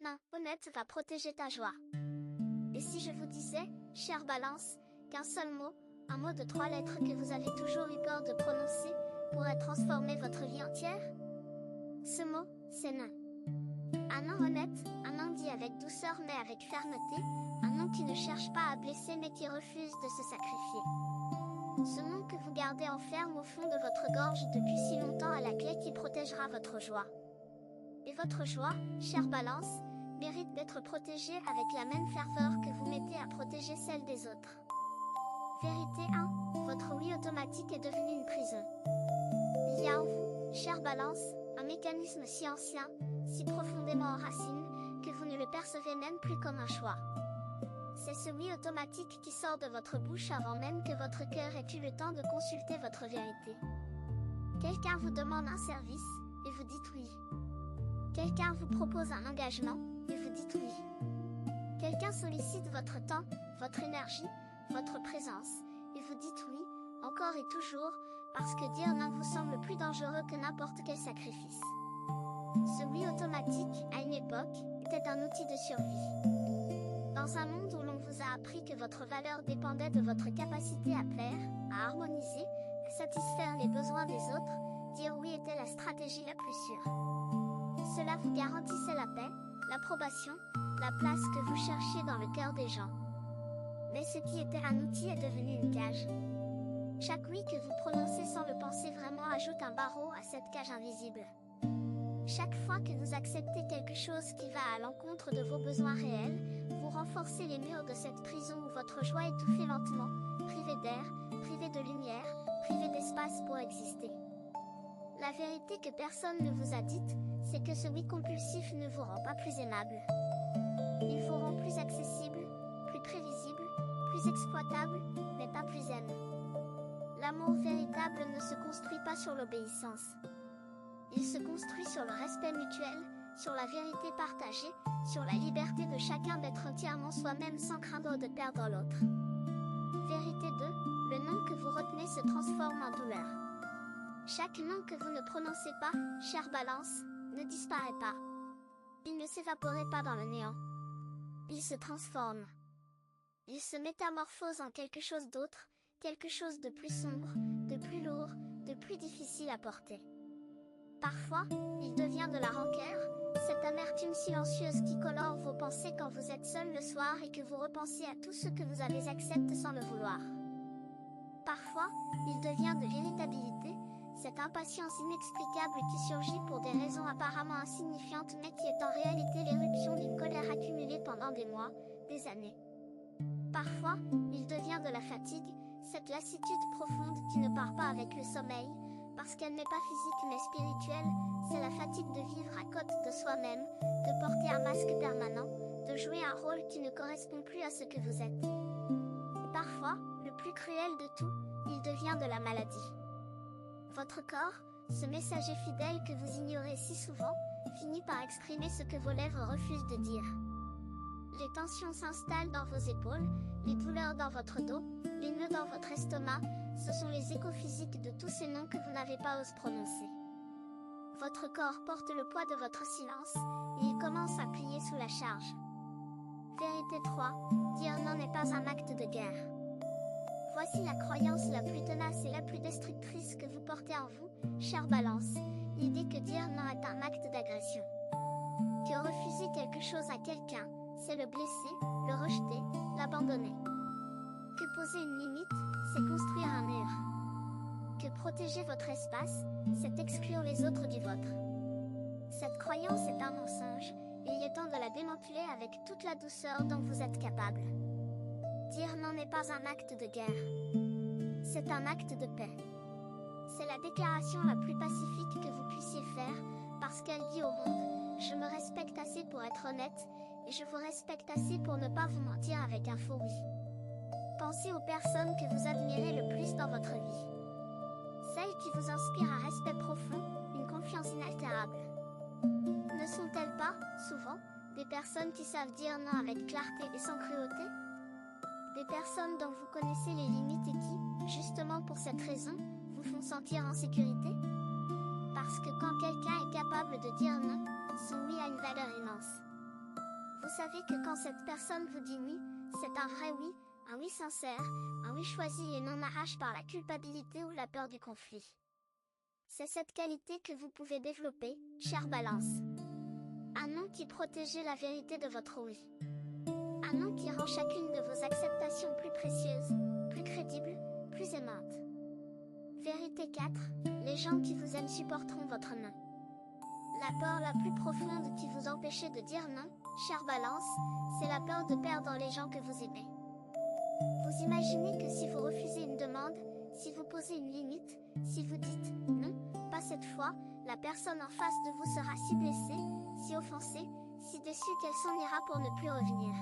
main honnête va protéger ta joie. Et si je vous disais, chère Balance, qu'un seul mot, un mot de 3 lettres que vous avez toujours eu peur de prononcer, pourrait transformer votre vie entière? Ce mot, c'est non. Un non honnête, un non dit avec douceur mais avec fermeté, un non qui ne cherche pas à blesser mais qui refuse de se sacrifier. Ce nom que vous gardez enferme au fond de votre gorge depuis si longtemps à la clé qui protégera votre joie. Et votre joie, chère Balance, mérite d'être protégée avec la même ferveur que vous mettez à protéger celle des autres. Vérité 1, votre oui automatique est devenu une prison. Il y a en vous, chère Balance, un mécanisme si ancien, si profondément enraciné, que vous ne le percevez même plus comme un choix. C'est ce oui automatique qui sort de votre bouche avant même que votre cœur ait eu le temps de consulter votre vérité. Quelqu'un vous demande un service, et vous dites oui. Quelqu'un vous propose un engagement, et vous dites oui. Quelqu'un sollicite votre temps, votre énergie, votre présence, et vous dites oui, encore et toujours, parce que dire non vous semble plus dangereux que n'importe quel sacrifice. Ce oui automatique, à une époque, était un outil de survie. Dans un monde où l'on vous a appris que votre valeur dépendait de votre capacité à plaire, à harmoniser, à satisfaire les besoins des autres, dire oui était la stratégie la plus sûre. Cela vous garantissait la paix, l'approbation, la place que vous cherchiez dans le cœur des gens. Mais ce qui était un outil est devenu une cage. Chaque oui que vous prononcez sans le penser vraiment ajoute un barreau à cette cage invisible. Chaque fois que vous acceptez quelque chose qui va à l'encontre de vos besoins réels, vous renforcez les murs de cette prison où votre joie étouffée lentement, privée d'air, privée de lumière, privée d'espace pour exister. La vérité que personne ne vous a dite, c'est que ce oui compulsif ne vous rend pas plus aimable. Il vous rend plus accessible, plus prévisible, plus exploitable, mais pas plus zen. L'amour véritable ne se construit pas sur l'obéissance. Il se construit sur le respect mutuel, sur la vérité partagée, sur la liberté de chacun d'être entièrement soi-même sans craindre de perdre l'autre. Vérité 2, le nom que vous retenez se transforme en douleur. Chaque nom que vous ne prononcez pas, chère Balance, ne disparaît pas. Il ne s'évaporait pas dans le néant. Il se transforme. Il se métamorphose en quelque chose d'autre, quelque chose de plus sombre, de plus lourd, de plus difficile à porter. Parfois, il devient de la rancœur, cette amertume silencieuse qui colore vos pensées quand vous êtes seul le soir et que vous repensez à tout ce que vous avez accepté sans le vouloir. Parfois, il devient de l'irritabilité, cette impatience inexplicable qui surgit pour des raisons apparemment insignifiantes mais qui est en réalité l'éruption d'une colère accumulée pendant des mois, des années. Parfois, il devient de la fatigue, cette lassitude profonde qui ne part pas avec le sommeil, parce qu'elle n'est pas physique mais spirituelle, c'est la fatigue de vivre à côté de soi-même, de porter un masque permanent, de jouer un rôle qui ne correspond plus à ce que vous êtes. Et parfois, le plus cruel de tout, il devient de la maladie. Votre corps, ce messager fidèle que vous ignorez si souvent, finit par exprimer ce que vos lèvres refusent de dire. Les tensions s'installent dans vos épaules, les douleurs dans votre dos, les nœuds dans votre estomac, ce sont les échos physiques de tous ces noms que vous n'avez pas osé prononcer. Votre corps porte le poids de votre silence, et il commence à plier sous la charge. Vérité 3, dire non n'est pas un acte de guerre. Voici la croyance la plus tenace et la plus destructrice que vous portez en vous, chère Balance, l'idée que dire non est un acte d'agression. Que refuser quelque chose à quelqu'un, c'est le blesser, le rejeter, l'abandonner. Que poser une limite, c'est construire un mur. Que protéger votre espace, c'est exclure les autres du vôtre. Cette croyance est un mensonge, et il est temps de la démanteler avec toute la douceur dont vous êtes capable. Dire non n'est pas un acte de guerre. C'est un acte de paix. C'est la déclaration la plus pacifique que vous puissiez faire, parce qu'elle dit au monde, je me respecte assez pour être honnête, et je vous respecte assez pour ne pas vous mentir avec un faux oui. Pensez aux personnes que vous admirez le plus dans votre vie. Celles qui vous inspirent un respect profond, une confiance inaltérable. Ne sont-elles pas, souvent, des personnes qui savent dire non avec clarté et sans cruauté? Des personnes dont vous connaissez les limites et qui, justement pour cette raison, vous font sentir en sécurité? Parce que quand quelqu'un est capable de dire non, son oui a une valeur immense. Vous savez que quand cette personne vous dit oui, c'est un vrai oui, un oui sincère, un oui choisi et non arraché par la culpabilité ou la peur du conflit. C'est cette qualité que vous pouvez développer, chère Balance. Un non qui protège la vérité de votre oui. Un non qui rend chacune de vos acceptations plus précieuses, plus crédibles, plus aimantes. Vérité 4, les gens qui vous aiment supporteront votre non. La peur la plus profonde qui vous empêche de dire non, chère Balance, c'est la peur de perdre les gens que vous aimez. Vous imaginez que si vous refusez une demande, si vous posez une limite, si vous dites « non, pas cette fois », la personne en face de vous sera si blessée, si offensée, si déçue qu'elle s'en ira pour ne plus revenir.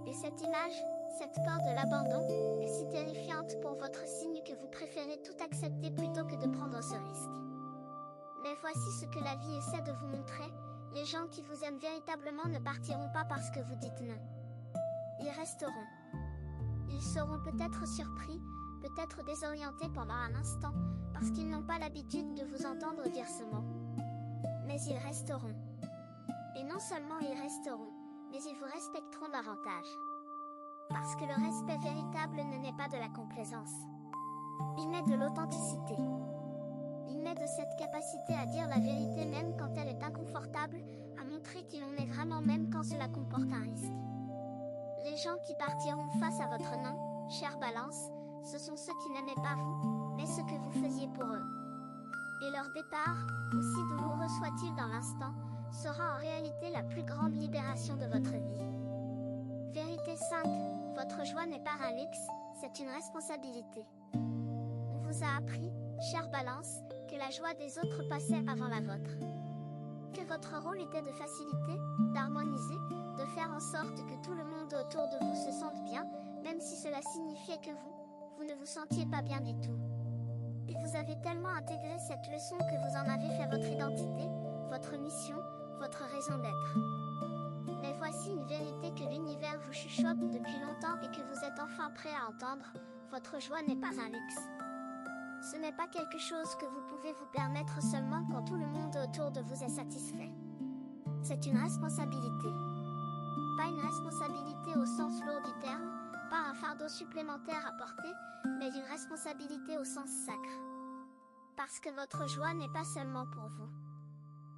Et cette image, cette peur de l'abandon, est si terrifiante pour votre signe que vous préférez tout accepter plutôt que de prendre ce risque. Mais voici ce que la vie essaie de vous montrer, les gens qui vous aiment véritablement ne partiront pas parce que vous dites non. Ils resteront. Ils seront peut-être surpris, peut-être désorientés pendant un instant, parce qu'ils n'ont pas l'habitude de vous entendre dire ce mot. Mais ils resteront. Et non seulement ils resteront, mais ils vous respecteront davantage. Parce que le respect véritable ne naît pas de la complaisance. Il naît de l'authenticité. Il naît de cette capacité à dire la vérité même quand elle est inconfortable, à montrer qui l'on est vraiment même quand cela comporte un risque. Les gens qui partiront face à votre non, chère Balance, ce sont ceux qui n'aimaient pas vous, mais ce que vous faisiez pour eux. Et leur départ, aussi douloureux soit-il dans l'instant, sera en réalité la plus grande libération de votre vie. Vérité 5, votre joie n'est pas un luxe, c'est une responsabilité. On vous a appris, chère Balance, que la joie des autres passait avant la vôtre. Que votre rôle était de faciliter, d'harmoniser, de faire en sorte que tout le monde autour de vous se sente bien, même si cela signifiait que vous ne vous sentiez pas bien du tout. Et vous avez tellement intégré cette leçon que vous en avez fait votre identité, votre mission, votre raison d'être. Mais voici une vérité que l'univers vous chuchote depuis longtemps et que vous êtes enfin prêt à entendre, votre joie n'est pas un luxe. Ce n'est pas quelque chose que vous pouvez vous permettre seulement quand tout le monde autour de vous est satisfait. C'est une responsabilité. Pas une responsabilité au sens lourd du terme, pas un fardeau supplémentaire à porter, mais une responsabilité au sens sacre. Parce que votre joie n'est pas seulement pour vous.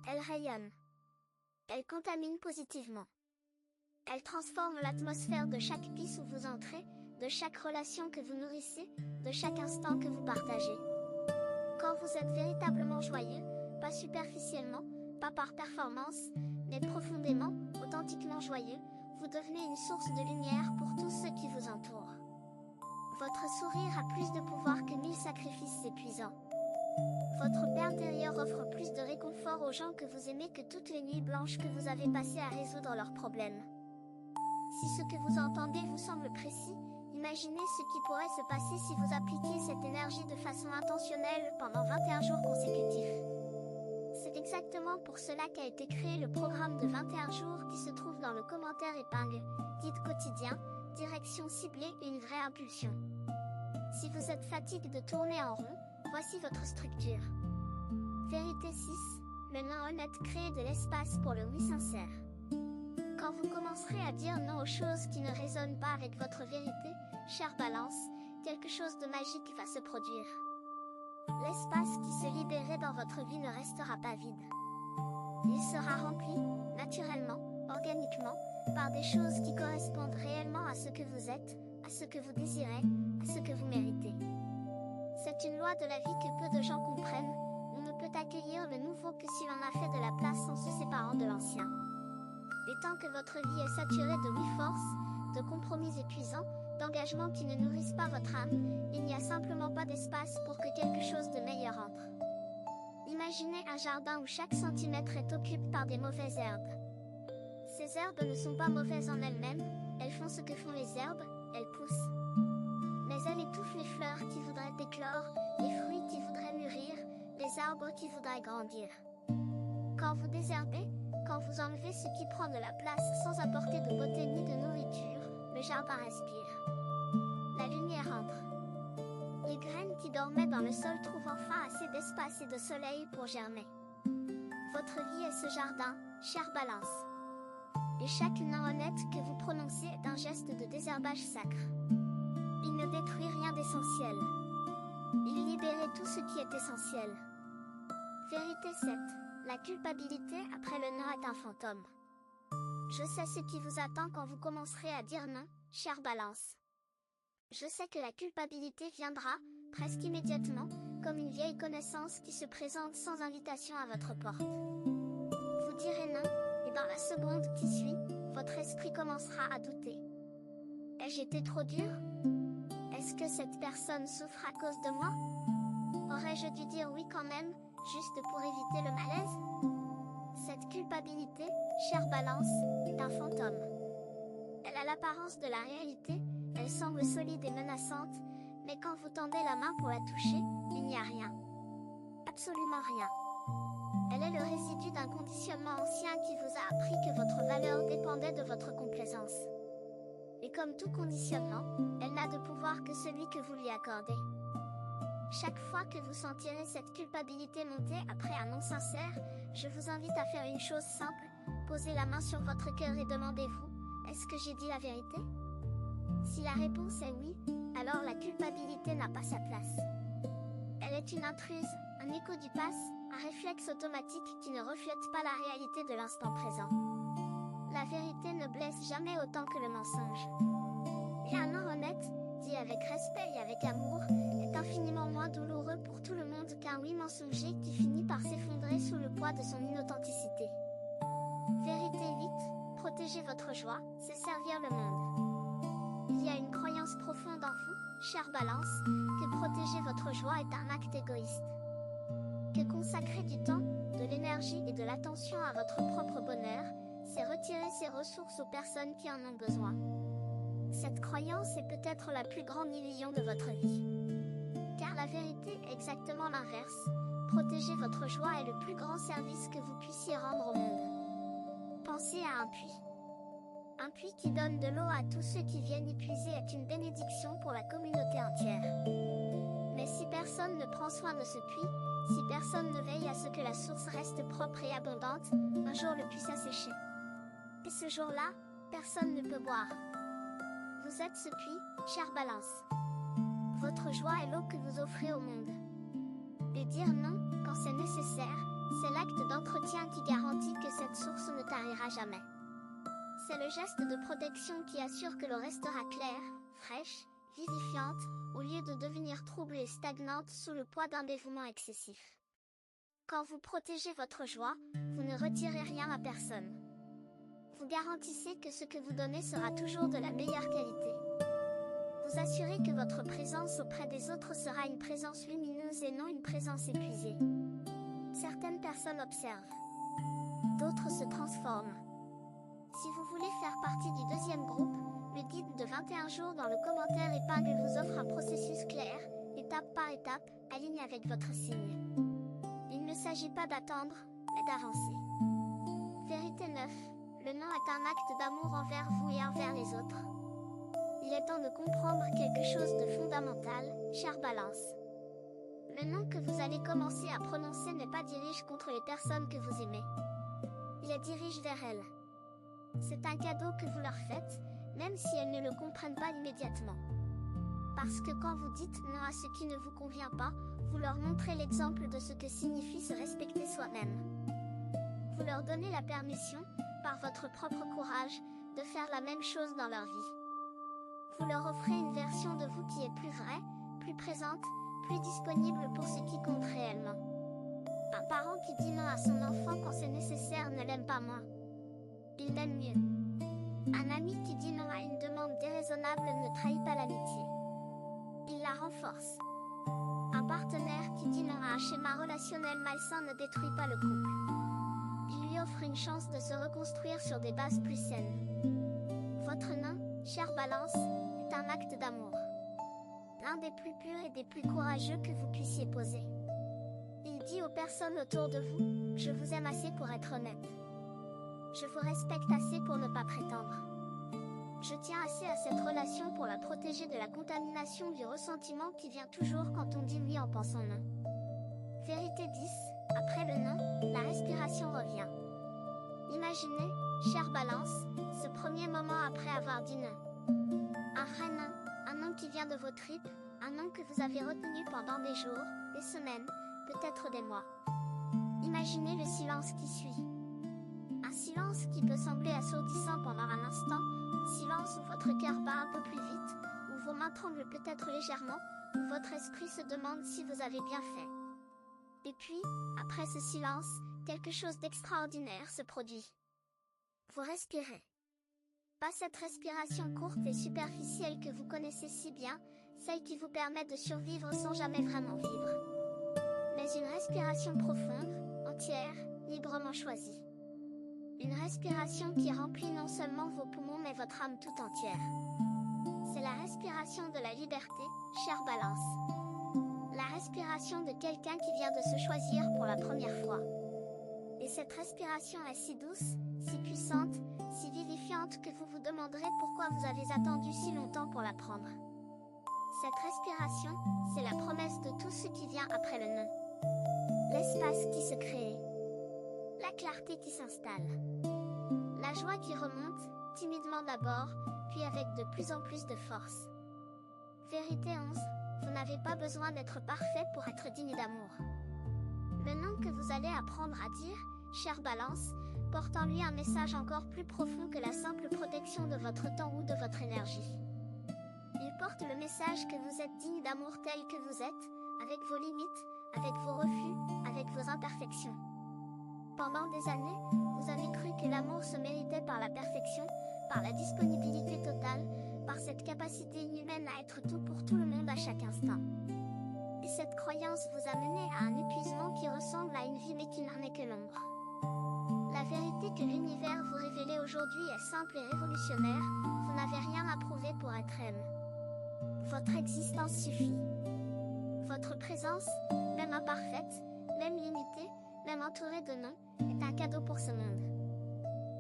Elle rayonne. Elle contamine positivement. Elle transforme l'atmosphère de chaque pièce où vous entrez, de chaque relation que vous nourrissez, de chaque instant que vous partagez. Quand vous êtes véritablement joyeux, pas superficiellement, pas par performance, mais profondément, authentiquement joyeux, vous devenez une source de lumière pour tous ceux qui vous entourent. Votre sourire a plus de pouvoir que 1000 sacrifices épuisants. Votre paix intérieure offre plus de réconfort aux gens que vous aimez que toutes les nuits blanches que vous avez passées à résoudre leurs problèmes. Si ce que vous entendez vous semble précis, imaginez ce qui pourrait se passer si vous appliquiez cette énergie de façon intentionnelle pendant 21 jours consécutifs. C'est exactement pour cela qu'a été créé le programme de 21 jours qui se trouve dans le commentaire épingle, guide quotidien, direction ciblée et une vraie impulsion. Si vous êtes fatigué de tourner en rond, voici votre structure. Vérité 6, le non honnête crée de l'espace pour le oui sincère. Quand vous commencerez à dire non aux choses qui ne résonnent pas avec votre vérité, chère Balance, quelque chose de magique va se produire. L'espace qui se libérait dans votre vie ne restera pas vide. Il sera rempli, naturellement, organiquement, par des choses qui correspondent réellement à ce que vous êtes, à ce que vous désirez, à ce que vous méritez. C'est une loi de la vie que peu de gens comprennent, on ne peut accueillir le nouveau que si l'on a fait de la place en se séparant de l'ancien. Et tant que votre vie est saturée de oui-force, de compromis épuisants, d'engagements qui ne nourrissent pas votre âme, il n'y a simplement pas d'espace pour que quelque chose de meilleur entre. Imaginez un jardin où chaque centimètre est occupé par des mauvaises herbes. Ces herbes ne sont pas mauvaises en elles-mêmes, elles font ce que font les herbes, elles poussent. Mais elles étouffent les fleurs qui voudraient éclore, les fruits qui voudraient mûrir, les arbres qui voudraient grandir. Quand vous désherbez, quand vous enlevez ce qui prend de la place sans apporter de beauté ni de nourriture, le jardin respire. La lumière entre. Les graines qui dormaient dans le sol trouvent enfin assez d'espace et de soleil pour germer. Votre vie est ce jardin, chère Balance. Et chaque non honnête que vous prononcez est un geste de désherbage sacre. Il ne détruit rien d'essentiel. Il libérait tout ce qui est essentiel. Vérité 7. La culpabilité après le non est un fantôme. Je sais ce qui vous attend quand vous commencerez à dire non, chère Balance. Je sais que la culpabilité viendra, presque immédiatement, comme une vieille connaissance qui se présente sans invitation à votre porte. Vous direz non, et dans la seconde qui suit, votre esprit commencera à douter. Ai-je été trop dur? Est-ce que cette personne souffre à cause de moi? Aurais-je dû dire oui quand même, juste pour éviter le malaise? Cette culpabilité, chère Balance, est un fantôme. Elle a l'apparence de la réalité, elle semble solide et menaçante, mais quand vous tendez la main pour la toucher, il n'y a rien. Absolument rien. Elle est le résidu d'un conditionnement ancien qui vous a appris que votre valeur dépendait de votre complaisance. Et comme tout conditionnement, elle n'a de pouvoir que celui que vous lui accordez. Chaque fois que vous sentirez cette culpabilité monter après un non sincère, je vous invite à faire une chose simple, posez la main sur votre cœur et demandez-vous, est-ce que j'ai dit la vérité? Si la réponse est oui, alors la culpabilité n'a pas sa place. Elle est une intruse, un écho du passé, un réflexe automatique qui ne reflète pas la réalité de l'instant présent. La vérité ne blesse jamais autant que le mensonge. Et un non honnête, dit avec respect et avec amour, est infiniment moins douloureux pour tout le monde qu'un oui mensonger qui finit par s'effondrer sous le poids de son inauthenticité. Vérité 8, protéger votre joie, c'est servir le monde. Il y a une croyance profonde en vous, chère Balance, que protéger votre joie est un acte égoïste. Que consacrer du temps, de l'énergie et de l'attention à votre propre bonheur, c'est retirer ces ressources aux personnes qui en ont besoin. Cette croyance est peut-être la plus grande illusion de votre vie. Car la vérité est exactement l'inverse. Protéger votre joie est le plus grand service que vous puissiez rendre au monde. Pensez à un puits. Un puits qui donne de l'eau à tous ceux qui viennent y puiser est une bénédiction pour la communauté entière. Mais si personne ne prend soin de ce puits, si personne ne veille à ce que la source reste propre et abondante, un jour le puits s'assécher. Et ce jour-là, personne ne peut boire. Vous êtes ce puits, chère Balance. Votre joie est l'eau que vous offrez au monde. Et dire non, quand c'est nécessaire, c'est l'acte d'entretien qui garantit que cette source ne tarira jamais. C'est le geste de protection qui assure que l'eau restera claire, fraîche, vivifiante, au lieu de devenir trouble et stagnante sous le poids d'un dévouement excessif. Quand vous protégez votre joie, vous ne retirez rien à personne. Vous garantissez que ce que vous donnez sera toujours de la meilleure qualité. Vous assurez que votre présence auprès des autres sera une présence lumineuse et non une présence épuisée. Certaines personnes observent. D'autres se transforment. Si vous voulez faire partie du deuxième groupe, le guide de 21 jours dans le commentaire épingle vous offre un processus clair, étape par étape, aligné avec votre signe. Il ne s'agit pas d'attendre, mais d'avancer. Vérité 9. Le non est un acte d'amour envers vous et envers les autres. Il est temps de comprendre quelque chose de fondamental, chère Balance. Le non que vous allez commencer à prononcer n'est pas dirige contre les personnes que vous aimez. Il est dirige vers elles. C'est un cadeau que vous leur faites, même si elles ne le comprennent pas immédiatement. Parce que quand vous dites non à ce qui ne vous convient pas, vous leur montrez l'exemple de ce que signifie se respecter soi-même. Vous leur donnez la permission, par votre propre courage, de faire la même chose dans leur vie. Vous leur offrez une version de vous qui est plus vraie, plus présente, plus disponible pour ce qui compte réellement. Un parent qui dit non à son enfant quand c'est nécessaire ne l'aime pas moins. Il l'aime mieux. Un ami qui dit non à une demande déraisonnable ne trahit pas l'amitié. Il la renforce. Un partenaire qui dit non à un schéma relationnel malsain ne détruit pas le couple. Il lui offre une chance de se reconstruire sur des bases plus saines. Votre non, chère Balance, est un acte d'amour. L'un des plus purs et des plus courageux que vous puissiez poser. Il dit aux personnes autour de vous, je vous aime assez pour être honnête. Je vous respecte assez pour ne pas prétendre. Je tiens assez à cette relation pour la protéger de la contamination du ressentiment qui vient toujours quand on dit oui en pensant non. Vérité 10, après le non, la respiration revient. Imaginez, chère Balance, premier moment après avoir dit non. Un vrai non, un non qui vient de vos tripes, un non que vous avez retenu pendant des jours, des semaines, peut-être des mois. Imaginez le silence qui suit. Un silence qui peut sembler assourdissant pendant un instant, un silence où votre cœur bat un peu plus vite, où vos mains tremblent peut-être légèrement, où votre esprit se demande si vous avez bien fait. Et puis, après ce silence, quelque chose d'extraordinaire se produit. Vous respirez. Pas cette respiration courte et superficielle que vous connaissez si bien, celle qui vous permet de survivre sans jamais vraiment vivre. Mais une respiration profonde, entière, librement choisie. Une respiration qui remplit non seulement vos poumons mais votre âme tout entière. C'est la respiration de la liberté, chère Balance. La respiration de quelqu'un qui vient de se choisir pour la première fois. Et cette respiration est si douce, si puissante, si vivifiante que vous vous demanderez pourquoi vous avez attendu si longtemps pour la prendre. Cette respiration, c'est la promesse de tout ce qui vient après le non. L'espace qui se crée. La clarté qui s'installe. La joie qui remonte, timidement d'abord, puis avec de plus en plus de force. Vérité 11, vous n'avez pas besoin d'être parfait pour être digne d'amour. Le non que vous allez apprendre à dire, chère Balance, porte en lui un message encore plus profond que la simple protection de votre temps ou de votre énergie. Il porte le message que vous êtes digne d'amour tel que vous êtes, avec vos limites, avec vos refus, avec vos imperfections. Pendant des années, vous avez cru que l'amour se méritait par la perfection, par la disponibilité totale, par cette capacité inhumaine à être tout pour tout le monde à chaque instant. Et cette croyance vous a mené à un épuisement qui ressemble à une vie mais qui n'en est que l'ombre. La vérité que l'univers vous révélait aujourd'hui est simple et révolutionnaire, vous n'avez rien à prouver pour être aimé. Votre existence suffit. Votre présence, même imparfaite, même limitée, même entourée de noms, est un cadeau pour ce monde.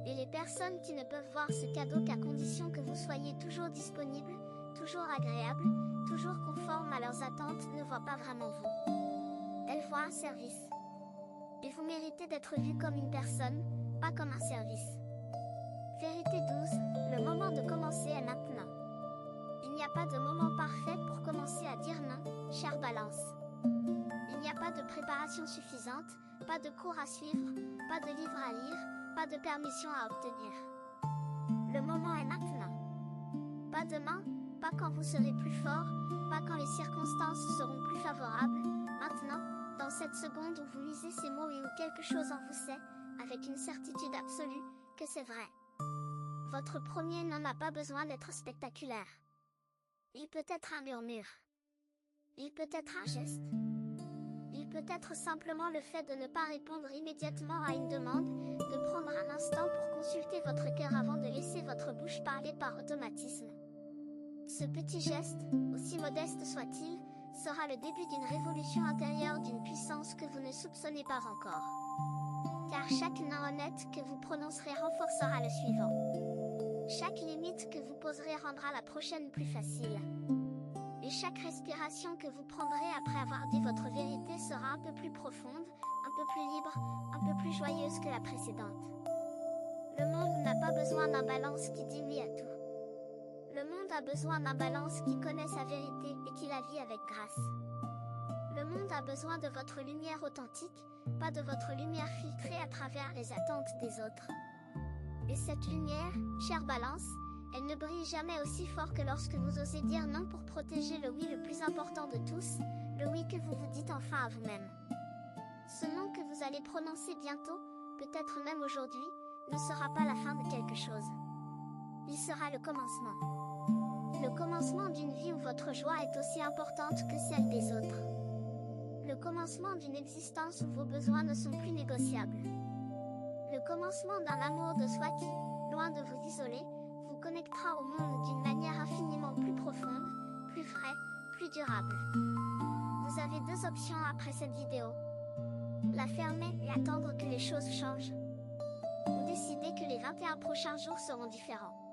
Et les personnes qui ne peuvent voir ce cadeau qu'à condition que vous soyez toujours disponible, toujours agréable, toujours conforme à leurs attentes ne voient pas vraiment vous. Elles voient un service. Et vous méritez d'être vu comme une personne, pas comme un service. Vérité 12, le moment de commencer est maintenant. Il n'y a pas de moment parfait pour commencer à dire non, chère Balance. Il n'y a pas de préparation suffisante, pas de cours à suivre, pas de livre à lire, pas de permission à obtenir. Le moment est maintenant. Pas demain, pas quand vous serez plus fort, pas quand les circonstances seront plus favorables, maintenant, dans cette seconde où vous lisez ces mots et où quelque chose en vous sait, avec une certitude absolue, que c'est vrai. Votre premier non n'a pas besoin d'être spectaculaire. Il peut être un murmure. Il peut être un geste. Il peut être simplement le fait de ne pas répondre immédiatement à une demande, de prendre un instant pour consulter votre cœur avant de laisser votre bouche parler par automatisme. Ce petit geste, aussi modeste soit-il, sera le début d'une révolution intérieure d'une puissance que vous ne soupçonnez pas encore. Car chaque non honnête que vous prononcerez renforcera le suivant. Chaque limite que vous poserez rendra la prochaine plus facile. Et chaque respiration que vous prendrez après avoir dit votre vérité sera un peu plus profonde, un peu plus libre, un peu plus joyeuse que la précédente. Le monde n'a pas besoin d'un Balance qui dit oui à tout. Le monde a besoin d'un Balance qui connaît sa vérité et qui la vit avec grâce. Le monde a besoin de votre lumière authentique, pas de votre lumière filtrée à travers les attentes des autres. Et cette lumière, chère Balance, elle ne brille jamais aussi fort que lorsque vous osez dire non pour protéger le oui le plus important de tous, le oui que vous vous dites enfin à vous-même. Ce non que vous allez prononcer bientôt, peut-être même aujourd'hui, ne sera pas la fin de quelque chose. Il sera le commencement. Le commencement d'une vie où votre joie est aussi importante que celle des autres. Le commencement d'une existence où vos besoins ne sont plus négociables. Le commencement d'un amour de soi qui, loin de vous isoler, vous connectera au monde d'une manière infiniment plus profonde, plus vraie, plus durable. Vous avez deux options après cette vidéo. La fermer et attendre que les choses changent. Ou décider que les 21 prochains jours seront différents.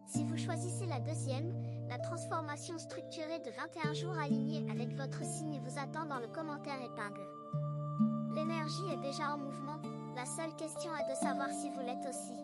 Si vous choisissez la deuxième, la transformation structurée de 21 jours alignés avec votre signe vous attend dans le commentaire épingle. L'énergie est déjà en mouvement, la seule question est de savoir si vous l'êtes aussi.